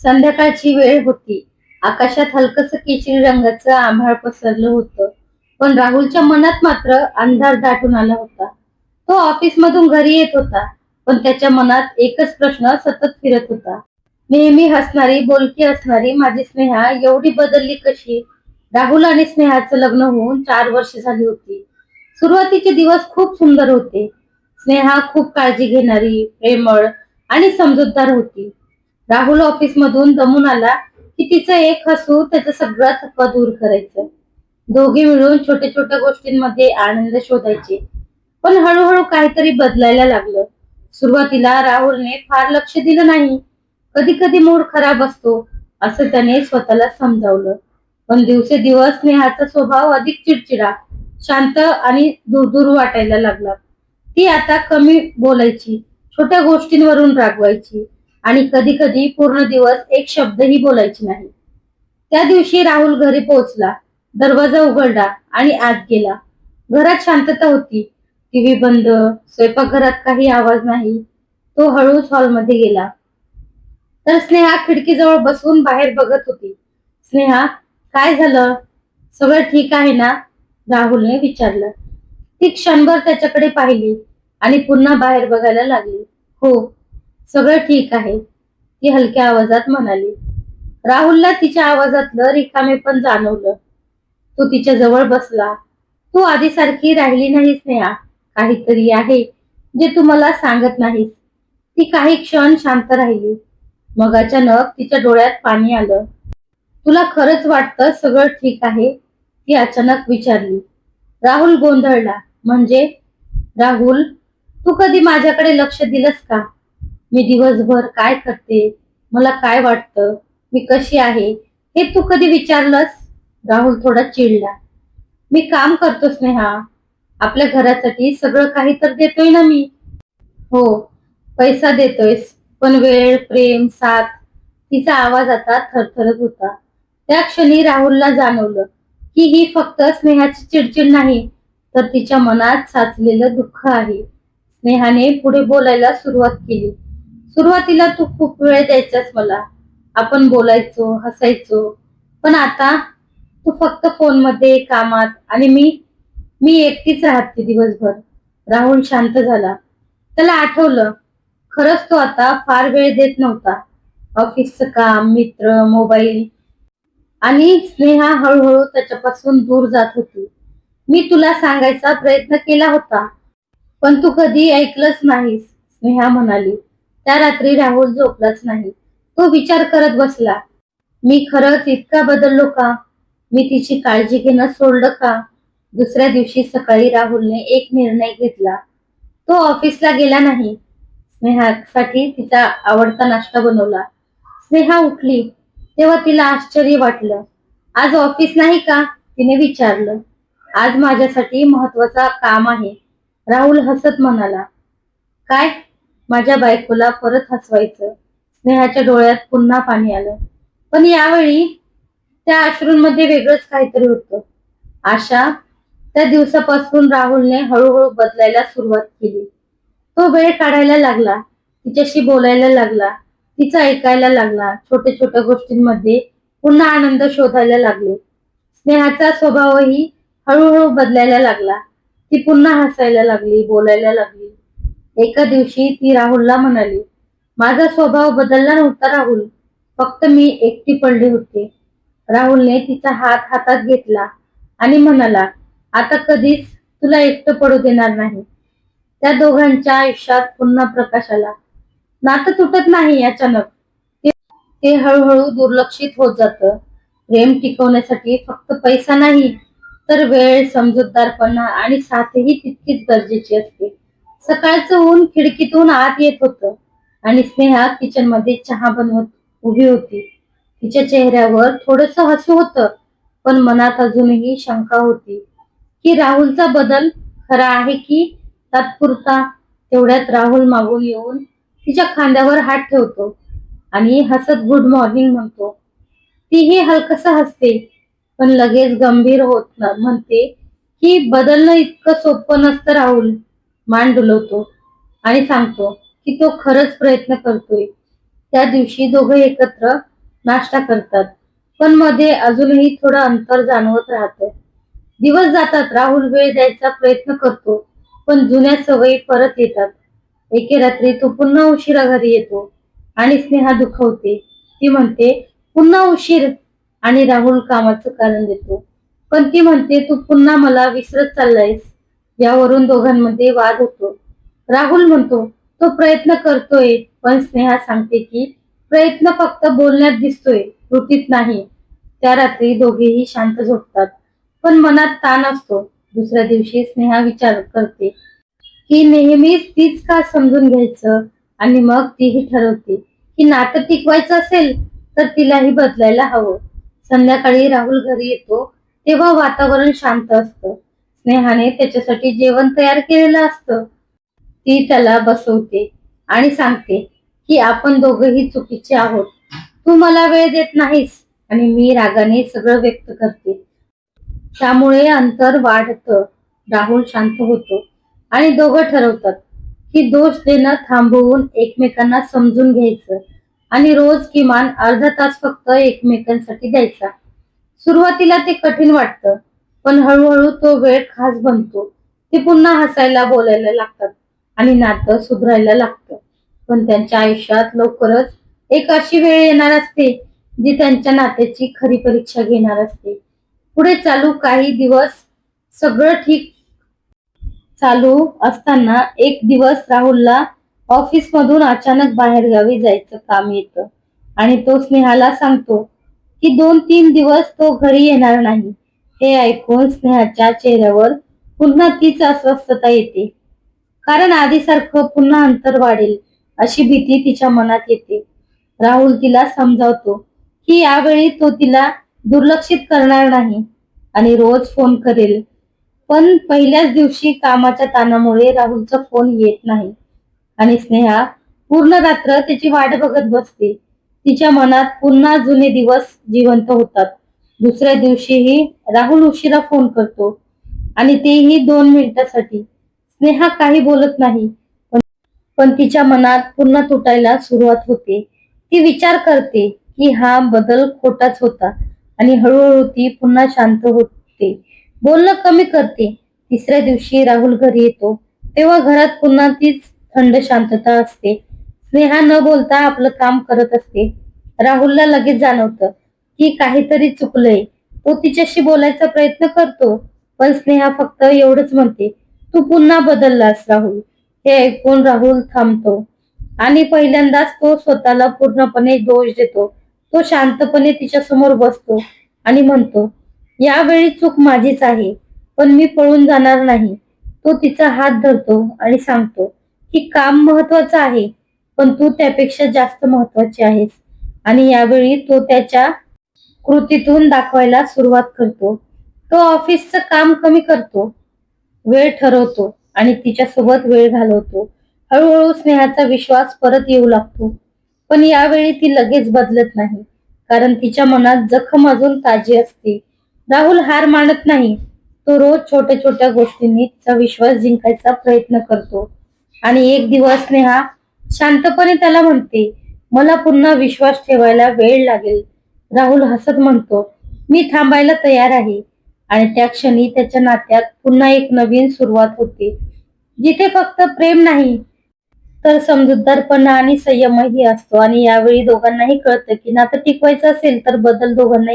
संध्याकाळची वेळ होती. आकाशात हलकसं केशरी रंगाचं आभाळ पसरलं होतं. पण राहुलच्या मनात मात्र अंधार दाटून आला होता. तो ऑफिसमधून घरी येत होता, पण त्याच्या मनात एकच प्रश्न सतत फिरत होता. नेहमी हसणारी, बोलकी असणारी माझी स्नेहा एवढी बदलली कशी? राहुल आणि स्नेहाचं लग्न होऊन 4 वर्ष झाली होती. सुरुवातीचे दिवस खूप सुंदर होते. स्नेहा खूप काळजी घेणारी, प्रेमळ आणि समजूतदार होती. राहुल ऑफिसमधून दमून आला की तिचं एक हसू त्याचा सगळा थकवा दूर करायचं. दोघे मिळून छोट्या छोट्या गोष्टींमध्ये आनंद शोधायचे. पण हळूहळू काहीतरी बदलायला लागलं. सुरुवातीला राहुलने फार लक्ष दिलं नाही. कधी कधी मूड खराब असतो असं त्याने स्वतःला समजावलं. पण दिवसेदिवस स्नेहाचा स्वभाव अधिक चिडचिडा, शांत आणि दूर वाटायला लागला. ती आता कमी बोलायची, छोट्या गोष्टींवरून रागवायची आणि कधी कधी पूर्ण दिवस एक शब्दही बोलायची नाही. त्या दिवशी राहुल घरी पोहोचला. दरवाजा उघडला आणि आत गेला. घरात शांतता होती. टीव्ही बंद, स्वयंपाकघरात काही आवाज नाही. तो हळूच हॉलमध्ये गेला. तर स्नेहा खिडकीजवळ बसून बाहेर बघत होती. स्नेहा, काय झालं? सगळं ठीक आहे ना? राहुलने विचारलं. ती क्षणभर त्याच्याकडे पाहिली आणि पुन्हा बाहेर बघायला लागली. हो, सगळं ठीक आहे, ती हलक्या आवाजात म्हणाली. राहुलला तिच्या आवाजातलं रिकामेपण जाणवलं. तो तिच्या जवळ बसला. तू आधीसारखी राहिली नाहीस स्नेहा. काहीतरी आहे जे तू मला सांगत नाहीस. ती काही क्षण शांत राहिली. मग अचानक तिच्या डोळ्यात पाणी आलं. तुला खरंच वाटतं सगळं ठीक आहे? ती अचानक विचारली. राहुल गोंधळला. म्हणजे? राहुल, तू कधी माझ्याकडे लक्ष दिलंस का? मी दिवसभर काय करते, मला काय वाटतं, मी कशी आहे, हे तू कधी विचारलंस? राहुल थोडा चिडला. मी काम करतो स्नेहा. आपल्या घरासाठी सगळं काही तर देतोय ना मी. हो, पैसा देतोयस, पण वेळ, प्रेम, साथ. तिचा आवाज आता थरथरत होता. त्या क्षणी राहुलला जाणवलं की ही फक्त स्नेहाची चिडचिड नाही, तर तिच्या मनात साचलेलं दुःख आहे. स्नेहाने पुढे बोलायला सुरुवात केली. सुरुवातीला तू खूप वेळ द्यायचास मला. आपण बोलायचो, हसायचो. पण आता तू फक्त फोनमध्ये, कामात आणि मी मी एकटीच राहते दिवसभर. राहुल शांत झाला. त्याला आठवलं, खरंच तो आता फार वेळ देत नव्हता. ऑफिसचं काम, मित्र, मोबाईल आणि स्नेहा हळूहळू त्याच्यापासून दूर जात होती. मी तुला सांगायचा प्रयत्न केला होता, पण तू कधी ऐकलंच नाहीस, स्नेहा म्हणाली. त्या रात्री राहुल झोपलाच नाही. तो विचार करत बसला. मी खरंच इतका बदललो का? मी तिची काळजी घेणं सोडलं का? दुसऱ्या दिवशी सकाळी राहुलने एक निर्णय घेतला. तो ऑफिसला गेला नाही. स्नेहासाठी तिचा आवडता नाश्ता बनवला. स्नेहा उठली तेव्हा तिला आश्चर्य वाटलं. आज ऑफिस नाही का? तिने विचारलं. आज माझ्यासाठी महत्वाचा काम आहे, राहुल हसत म्हणाला. काय? माझ्या बायकोला परत हसवायचं. स्नेहाच्या डोळ्यात पुन्हा पाणी आलं. पण यावेळी त्या अश्रूंमध्ये वेगळंच काहीतरी होतं. आशा. त्या दिवसापासून राहुलने हळूहळू बदलायला सुरुवात केली. तो वेळ काढायला लागला, तिच्याशी बोलायला लागला, तिचं ऐकायला लागला. छोट्या छोट्या गोष्टींमध्ये पुन्हा आनंद शोधायला लागले. स्नेहाचा स्वभावही हळूहळू बदलायला लागला. ती पुन्हा हसायला लागली, बोलायला लागली. एका दिवशी ती राहुलला म्हणाली, माझा स्वभाव बदलला नव्हता राहुल, फक्त मी एकटी पडले होते. राहुलने तिचा हात हातात घेतला आणि म्हणाला, आता कधीच तुला एकटं पडू देणार नाही. त्या दोघांच्या आयुष्यात पुन्हा प्रकाश आला. नातं तुटत नाही अचानक. ते ते हळूहळू दुर्लक्षित होत जातं. प्रेम टिकवण्यासाठी फक्त पैसा नाही, तर वेळ, समजूतदारपणा आणि साथही तितकीच गरजेची असते. सकाळचं ऊन खिडकीतून आत येत होतं आणि स्नेहा किचन मध्ये चहा बनवत उभी होती. तिच्या चेहऱ्यावर थोडस हसू होतं, पण मनात अजूनही शंका होती की राहुलचा बदल खरा आहे की तात्पुरता. तेवढ्यात राहुल मागून येऊन तिच्या खांद्यावर हात ठेवतो आणि हसत गुड मॉर्निंग म्हणतो. तीही हलकस हसते, पण लगेच गंभीर होत म्हणते की बदलणं इतकं सोपं नसतं राहुल. मान डुलवतो आणि सांगतो की तो खरंच प्रयत्न करतोय. त्या दिवशी दोघे एकत्र नाश्ता करतात, पण मध्ये अजूनही थोडं अंतर जाणवत राहतं. दिवस जातात, राहुल वेळ द्यायचा प्रयत्न करतो, पण जुन्या सवयी परत येतात. एके रात्री तो पुन्हा उशिरा घरी येतो आणि स्नेहा दुखवते. ती म्हणते, पुन्हा उशीर, आणि राहुल कामाचं कारण देतो. पण ती म्हणते, तू पुन्हा मला विसरत चाललायस. यावरून दोघांमध्ये वाद होतो. राहुल म्हणतो, तो प्रयत्न करतोय, पण स्नेहा सांगते की प्रयत्न फक्त बोलण्यात दिसतोय, कृतीत नाही. त्या रात्री दोघेही शांत झोपतात, पण मनात ताण असतो. दुसऱ्या दिवशी स्नेहा विचार करते की नेहमीच तीच का समजून घ्यायचं, आणि मग तीही ठरवते की नातं टिकवायचं असेल तर तिलाही बदलायला हवं. संध्याकाळी राहुल घरी येतो तेव्हा वातावरण शांत असतं. स्नेहाने त्याच्यासाठी जेवण तयार केलेलं असतं. ती त्याला बसवते आणि सांगते की आपण दोघंही चुकीचे आहोत. तू मला वेळ देत नाहीस आणि मी रागाने सगळं व्यक्त करते. त्यामुळे अंतर वाढतं. राहुल शांत होतो आणि दोघं ठरवतात की दोष देणं थांबवून एकमेकांना समजून घ्यायचं आणि रोज किमान अर्धा तास फक्त एकमेकांसाठी द्यायचा. सुरुवातीला ते कठीण वाटतं, पण हळूहळू तो वेळ खास बनतो. ते पुन्हा हसायला बोलायला लागतात आणि नातं सुधारायला लागतं. पण त्यांच्या आयुष्यात लवकरच एक अशी वेळ येणार असते जी त्यांच्या नात्याची खरी परीक्षा घेणार असते. पुढे चालू काही दिवस सगळं ठीक चालू असताना एक दिवस राहुलला ऑफिस मधून अचानक बाहेरगावी जायचं काम येतं आणि तो स्नेहाला सांगतो की 2-3 दिवस तो घरी येणार नाही. हे ऐकून स्नेहाच्या चेहऱ्यावर पुन्हा तीच अस्वस्थता येते, कारण आधीसारखं पुन्हा अंतर वाढेल अशी भीती तिच्या मनात येते. राहुल तिला समजावतो की यावेळी तो तिला दुर्लक्षित करणार नाही आणि रोज फोन करेल. पण पहिल्याच दिवशी कामाच्या ताणामुळे राहुलचा फोन येत नाही आणि स्नेहा पूर्ण रात्र त्याची वाट बघत बसते. तिच्या मनात पुन्हा जुने दिवस जिवंत होतात. दुसऱ्या दिवशीही राहुल उशिरा फोन करतो आणि तेही 2 मिनिटासाठी. स्नेहा काही बोलत नाही, पण तिच्या मनात पुन्हा तुटायला सुरुवात होते. ती विचार करते की हा बदल खोटाच होता आणि हळूहळू ती पुन्हा शांत होते, बोलणं कमी करते. तिसऱ्या दिवशी राहुल घरी येतो तेव्हा घरात पुन्हा तीच थंड शांतता असते. स्नेहा न बोलता आपलं काम करत असते. राहुलला लगेच जाणवतं की काहीतरी चुकलंय. तो तिच्याशी बोलायचा प्रयत्न करतो, पण स्नेहा फक्त एवढंच म्हणते, तू पुन्हा बदललास राहुल. हे ऐकून राहुल थांबतो आणि पहिल्यांदाच तो स्वतःला पूर्णपणे दोष देतो. तो शांतपणे तिच्या समोर बसतो आणि म्हणतो, यावेळी चूक माझीच आहे, पण मी पळून जाणार नाही. तो तिचा हात धरतो आणि सांगतो की काम महत्वाचं आहे, पण तू त्यापेक्षा जास्त महत्वाची आहेस. आणि यावेळी तो त्याच्या कृतीतून दाखवायला सुरुवात करतो. तो ऑफिसचं काम कमी करतो, वेळ ठरवतो आणि तिच्यासोबत वेळ घालवतो. हळूहळू स्नेहाचा विश्वास परत येऊ लागतो. पण यावेळी ती लगेच बदलत नाही, कारण तिच्या मनात जखम अजून ताजी असते. राहुल हार मानत नाही. तो रोज छोट्या छोट्या गोष्टींनी तिचा विश्वास जिंकायचा प्रयत्न करतो आणि एक दिवस स्नेहा शांतपणे त्याला म्हणते, मला पुन्हा विश्वास ठेवायला वेळ लागेल. राहुल हसत म्हणतो, मी थांबायला तयार आहे. आणि त्या क्षणी त्याच्या नात्यात पुन्हा एक नवीन सुरुवात होते, जिथे फक्त प्रेम नाही तर समजूतदारपणा आणि संयमही असतो. आणि यावेळी दोघांनाही कळतं की नातं टिकवायचं असेल तर बदल दोघांनाही